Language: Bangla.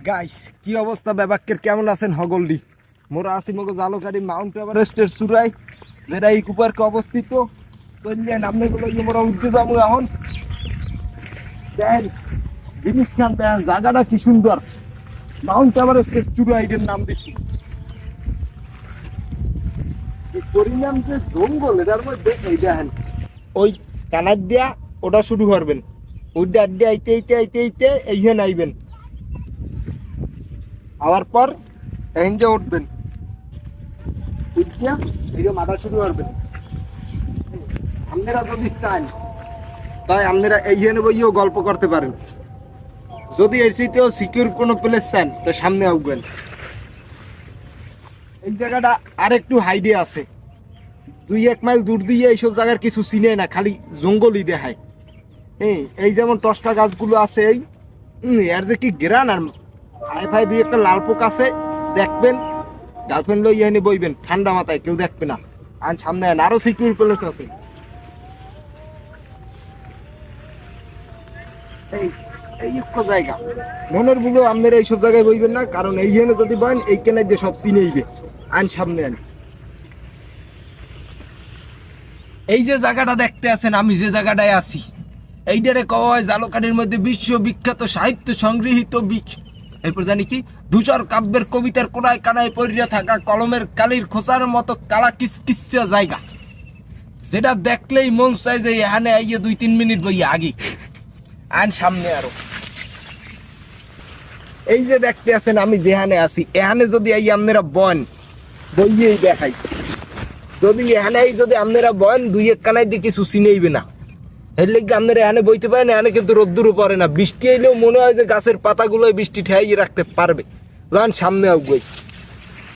গাইস কি অবস্থা ব্যাবাক্যের কেমন আছেন হগলডি মোরা আছি মগো জালকারি মাউন্ট এভারেস্টের চূড়াই যেটা এই কুপার্কে অবস্থিত চললে নামনে গুলো মোরা উঠতে যাবো এখন দেন জিনিসখান দেন জায়গাটা কি সুন্দর মাউন্ট এভারেস্টের চূড়াই এর নাম বেশি এই পরিণাম যে জঙ্গল এটার মধ্যে এই দেখেন ওই কানার দিয়া ওটা শুরু করবেন ওইটা আড্ডে আইতে আইতে আইতে আইতে এইখানে আইবেন আবার পর এনজে উঠবেন উঠিয়া ভিডিও মাথা শুরু করবেন আপনারা যদি চান তাই আপনারা এইখানে বইও গল্প করতে পারেন যদি এর চাইতেও সিকিউর কোনো প্লেস চান তো সামনে আসবেন এই জায়গাটা আর একটু হাইডে আছে 2-1 মাইল দূর দিয়ে এইসব জায়গার কিছু চিনে না খালি জঙ্গলই দেখায় হ্যাঁ এই যেমন টসকা গাছগুলো আছে এই এর যে কি গ্রান আর হাই ফাই 2-1টা লাল পোক আছে দেখবেন গার্লফ্রেন্ড লই এনে বইবেন ঠান্ডা মাথায় কেউ দেখবে না আর সামনে আরো সিকিউর প্লেস আছে এই এই একটা জায়গা মনের বুলো আপনারা এইসব জায়গায় বইবেন না কারণ এইখানে যদি বলেন এই কেনাই দিয়ে সব চিনেইবে আন সামনে আন এই যে জায়গাটা দেখতে আছেন আমি যে জায়গাটায় আছি এইটারে কওয়া হয় জালকারির মধ্যে বিশ্ববিখ্যাত সাহিত্য সংগৃহীত এরপর জানি কি ধূসর কাব্যের কবিতার কোনায় কানায় পড়িয়া থাকা কলমের কালির খোঁচার মতো কালা কিসকিসা জায়গা যেটা দেখলেই মন চায় যে এখানে আইয়ে 2-3 মিনিট বইয়া আগে আন সামনে আরো এই যে দেখতে আছেন আমি যেখানে আছি এখানে যদি আই আপনারা বন বইয়েই দেখাই যদি এখানে যদি আপনারা বন 2-1 কানায় দিয়ে কিছু চিনেইবে না এর লেগে আপনারা এখানে বইতে পারেন এখানে কিন্তু রোদ্দুরও পড়ে না বৃষ্টি এলেও মনে হয় যে গাছের পাতাগুলো বৃষ্টি ঠেয়াইয়ে রাখতে পারবে সামনে আগুই